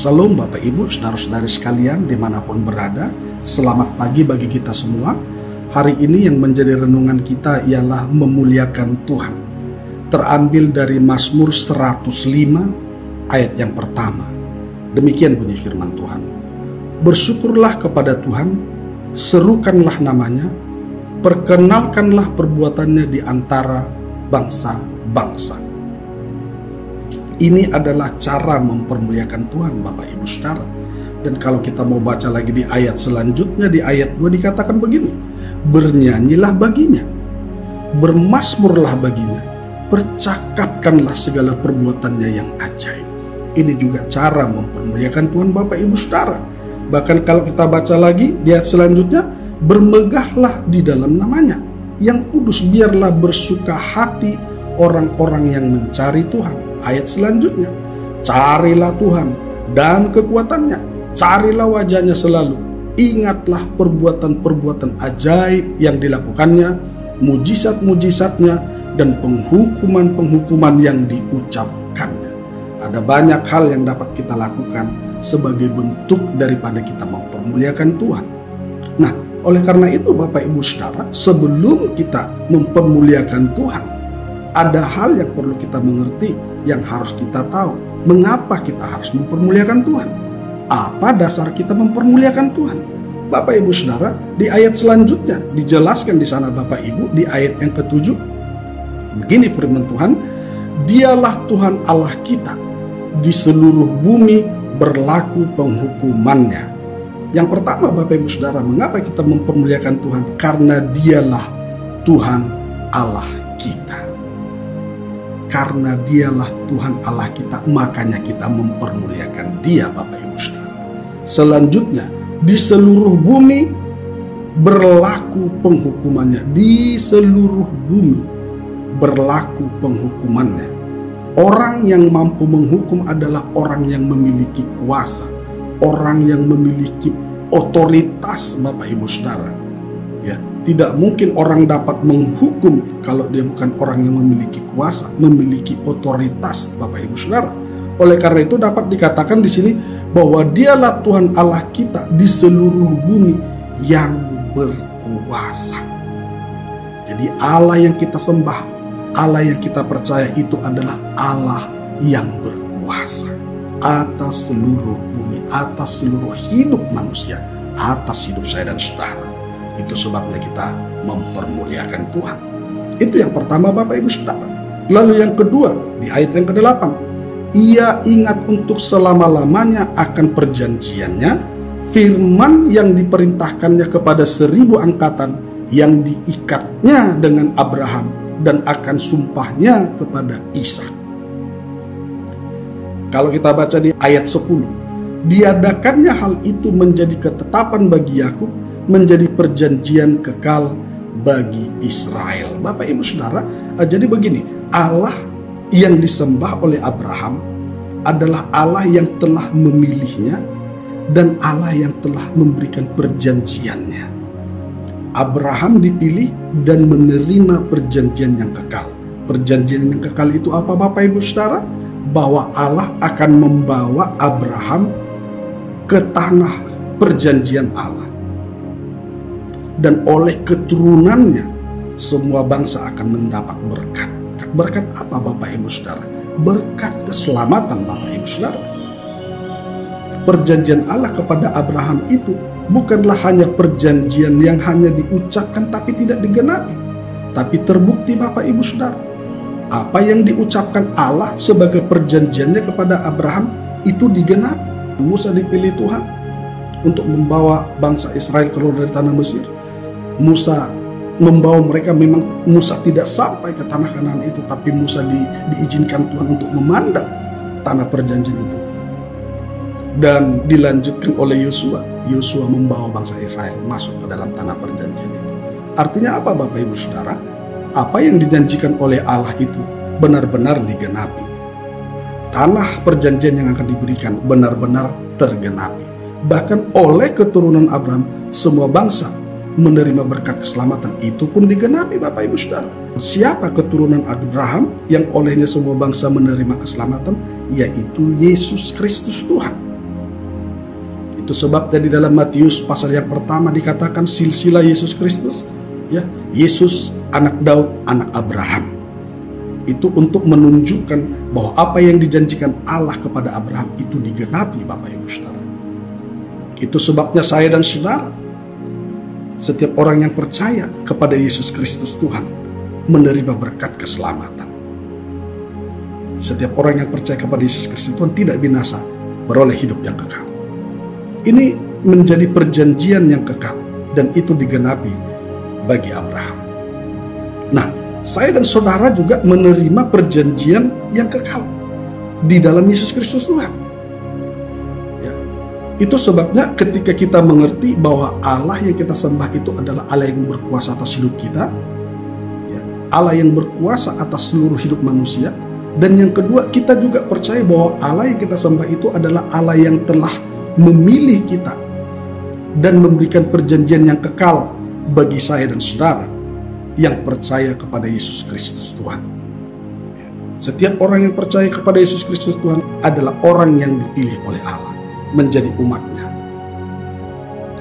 Salam Bapak Ibu, saudara-saudari sekalian dimanapun berada. Selamat pagi bagi kita semua. Hari ini yang menjadi renungan kita ialah memuliakan Tuhan. Terambil dari Mazmur 105 ayat yang pertama. Demikian bunyi firman Tuhan. Bersyukurlah kepada Tuhan, serukanlah namanya, perkenalkanlah perbuatannya di antara bangsa-bangsa. Ini adalah cara mempermuliakan Tuhan Bapak Ibu Saudara. Dan kalau kita mau baca lagi di ayat selanjutnya, di ayat 2 dikatakan begini. Bernyanyilah baginya, bermasmurlah baginya, percakapkanlah segala perbuatannya yang ajaib. Ini juga cara mempermuliakan Tuhan Bapak Ibu Saudara. Bahkan kalau kita baca lagi di ayat selanjutnya, bermegahlah di dalam namanya. Yang kudus biarlah bersuka hati orang-orang yang mencari Tuhan. Ayat selanjutnya, carilah Tuhan dan kekuatannya, carilah wajahnya selalu, ingatlah perbuatan-perbuatan ajaib yang dilakukannya, mujizat-mujizatnya, dan penghukuman-penghukuman yang diucapkannya. Ada banyak hal yang dapat kita lakukan sebagai bentuk daripada kita mempermuliakan Tuhan. Nah, oleh karena itu Bapak Ibu Saudara, sebelum kita mempermuliakan Tuhan, ada hal yang perlu kita mengerti, yang harus kita tahu. Mengapa kita harus mempermuliakan Tuhan? Apa dasar kita mempermuliakan Tuhan? Bapak Ibu Saudara, di ayat selanjutnya dijelaskan di sana Bapak Ibu, di ayat yang ke-7. Begini firman Tuhan, dialah Tuhan Allah kita, di seluruh bumi berlaku penghukumannya. Yang pertama Bapak Ibu Saudara, mengapa kita mempermuliakan Tuhan? Karena dialah Tuhan Allah kita. Karena dialah Tuhan Allah kita, makanya kita mempermuliakan Dia Bapak Ibu Saudara. Selanjutnya, di seluruh bumi berlaku penghukumannya. Di seluruh bumi berlaku penghukumannya. Orang yang mampu menghukum adalah orang yang memiliki kuasa, orang yang memiliki otoritas Bapak Ibu Saudara. Ya, tidak mungkin orang dapat menghukum kalau dia bukan orang yang memiliki kuasa, memiliki otoritas Bapak Ibu Saudara. Oleh karena itu dapat dikatakan di sini bahwa dialah Tuhan Allah kita di seluruh bumi yang berkuasa. Jadi Allah yang kita sembah, Allah yang kita percaya itu adalah Allah yang berkuasa atas seluruh bumi, atas seluruh hidup manusia, atas hidup saya dan saudara. Itu sebabnya kita mempermuliakan Tuhan. Itu yang pertama Bapak Ibu Saudara. Lalu yang kedua, di ayat yang ke-8, Ia ingat untuk selama-lamanya akan perjanjiannya, firman yang diperintahkannya kepada 1000 angkatan, yang diikatnya dengan Abraham, dan akan sumpahnya kepada Ishak. Kalau kita baca di ayat 10, diadakannya hal itu menjadi ketetapan bagi Yakub, menjadi perjanjian kekal bagi Israel. Bapak Ibu Saudara, jadi begini, Allah yang disembah oleh Abraham adalah Allah yang telah memilihnya dan Allah yang telah memberikan perjanjiannya. Abraham dipilih dan menerima perjanjian yang kekal. Perjanjian yang kekal itu apa Bapak Ibu Saudara? Bahwa Allah akan membawa Abraham ke tanah perjanjian Allah. Dan oleh keturunannya semua bangsa akan mendapat berkat. Berkat apa Bapak Ibu Saudara? Berkat keselamatan Bapak Ibu Saudara. Perjanjian Allah kepada Abraham itu bukanlah hanya perjanjian yang hanya diucapkan tapi tidak digenapi. Tapi terbukti Bapak Ibu Saudara, apa yang diucapkan Allah sebagai perjanjiannya kepada Abraham itu digenapi. Musa dipilih Tuhan untuk membawa bangsa Israel keluar dari tanah Mesir. Musa membawa mereka, memang Musa tidak sampai ke tanah Kanaan itu, tapi Musa diizinkan Tuhan untuk memandang tanah perjanjian itu. Dan dilanjutkan oleh Yosua. Yosua membawa bangsa Israel masuk ke dalam tanah perjanjian itu. Artinya apa Bapak Ibu Saudara? Apa yang dijanjikan oleh Allah itu benar-benar digenapi. Tanah perjanjian yang akan diberikan benar-benar tergenapi. Bahkan oleh keturunan Abraham semua bangsa menerima berkat keselamatan, itu pun digenapi Bapak Ibu Saudara. Siapa keturunan Abraham yang olehnya semua bangsa menerima keselamatan? Yaitu Yesus Kristus Tuhan. Itu sebabnya di dalam Matius pasal yang pertama dikatakan silsilah Yesus Kristus, ya, Yesus anak Daud, anak Abraham. Itu untuk menunjukkan bahwa apa yang dijanjikan Allah kepada Abraham itu digenapi, Bapak Ibu Saudara. Itu sebabnya saya dan saudara, setiap orang yang percaya kepada Yesus Kristus Tuhan, menerima berkat keselamatan. Setiap orang yang percaya kepada Yesus Kristus Tuhan tidak binasa, beroleh hidup yang kekal. Ini menjadi perjanjian yang kekal, dan itu digenapi bagi Abraham. Nah, saya dan saudara juga menerima perjanjian yang kekal di dalam Yesus Kristus Tuhan. Ya. Itu sebabnya ketika kita mengerti bahwa Allah yang kita sembah itu adalah Allah yang berkuasa atas hidup kita, ya, Allah yang berkuasa atas seluruh hidup manusia, dan yang kedua kita juga percaya bahwa Allah yang kita sembah itu adalah Allah yang telah memilih kita dan memberikan perjanjian yang kekal bagi saya dan saudara yang percaya kepada Yesus Kristus Tuhan. Setiap orang yang percaya kepada Yesus Kristus Tuhan adalah orang yang dipilih oleh Allah menjadi umatnya.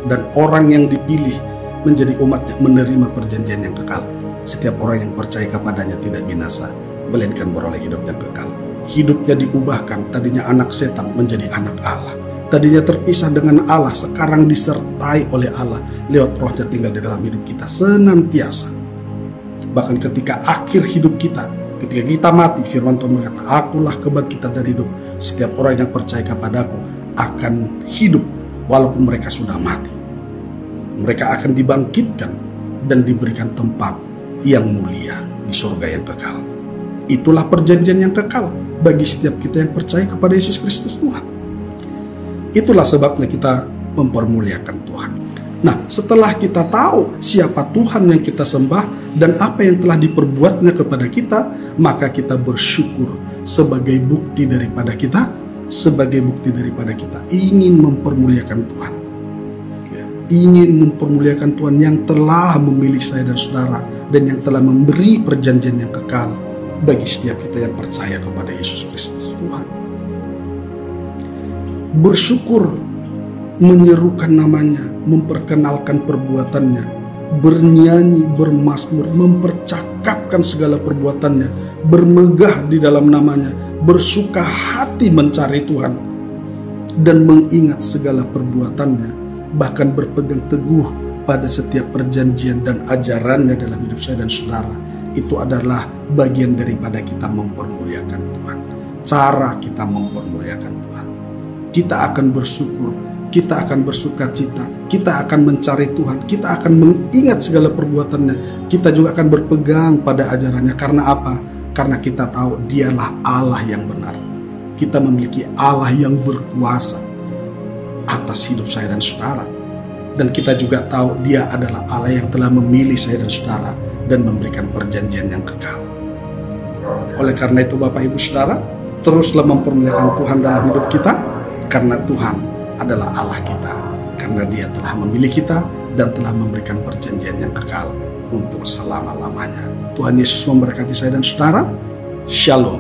Dan orang yang dipilih menjadi umatnya menerima perjanjian yang kekal. Setiap orang yang percaya kepadanya tidak binasa, melainkan beroleh hidup yang kekal. Hidupnya diubahkan, tadinya anak setan menjadi anak Allah. Tadinya terpisah dengan Allah, sekarang disertai oleh Allah lewat Rohnya tinggal di dalam hidup kita senantiasa. Bahkan ketika akhir hidup kita, ketika kita mati, firman Tuhan berkata, akulah kebangkitan dari hidup. Setiap orang yang percaya kepadaku akan hidup walaupun mereka sudah mati. Mereka akan dibangkitkan dan diberikan tempat yang mulia di surga yang kekal. Itulah perjanjian yang kekal bagi setiap kita yang percaya kepada Yesus Kristus Tuhan. Itulah sebabnya kita mempermuliakan Tuhan. Nah, setelah kita tahu siapa Tuhan yang kita sembah dan apa yang telah diperbuatnya kepada kita, maka kita bersyukur sebagai bukti daripada kita ingin mempermuliakan Tuhan. Ingin mempermuliakan Tuhan yang telah memilih saya dan saudara dan yang telah memberi perjanjian yang kekal bagi setiap kita yang percaya kepada Yesus Kristus Tuhan. Bersyukur, menyerukan namanya, memperkenalkan perbuatannya, bernyanyi, bermazmur, mempercakapkan segala perbuatannya, bermegah di dalam namanya, bersuka hati mencari Tuhan, dan mengingat segala perbuatannya, bahkan berpegang teguh pada setiap perjanjian dan ajarannya dalam hidup saya dan saudara. Itu adalah bagian daripada kita mempermuliakan Tuhan. Cara kita mempermuliakan Tuhan. Kita akan bersyukur, kita akan bersuka cita, kita akan mencari Tuhan, kita akan mengingat segala perbuatannya, kita juga akan berpegang pada ajarannya. Karena apa? Karena kita tahu dialah Allah yang benar. Kita memiliki Allah yang berkuasa atas hidup saya dan saudara. Dan kita juga tahu dia adalah Allah yang telah memilih saya dan saudara dan memberikan perjanjian yang kekal. Oleh karena itu Bapak Ibu Saudara, teruslah mempermuliakan Tuhan dalam hidup kita. Karena Tuhan adalah Allah kita, karena dia telah memilih kita dan telah memberikan perjanjian yang kekal untuk selama-lamanya. Tuhan Yesus memberkati saya dan saudara. Shalom.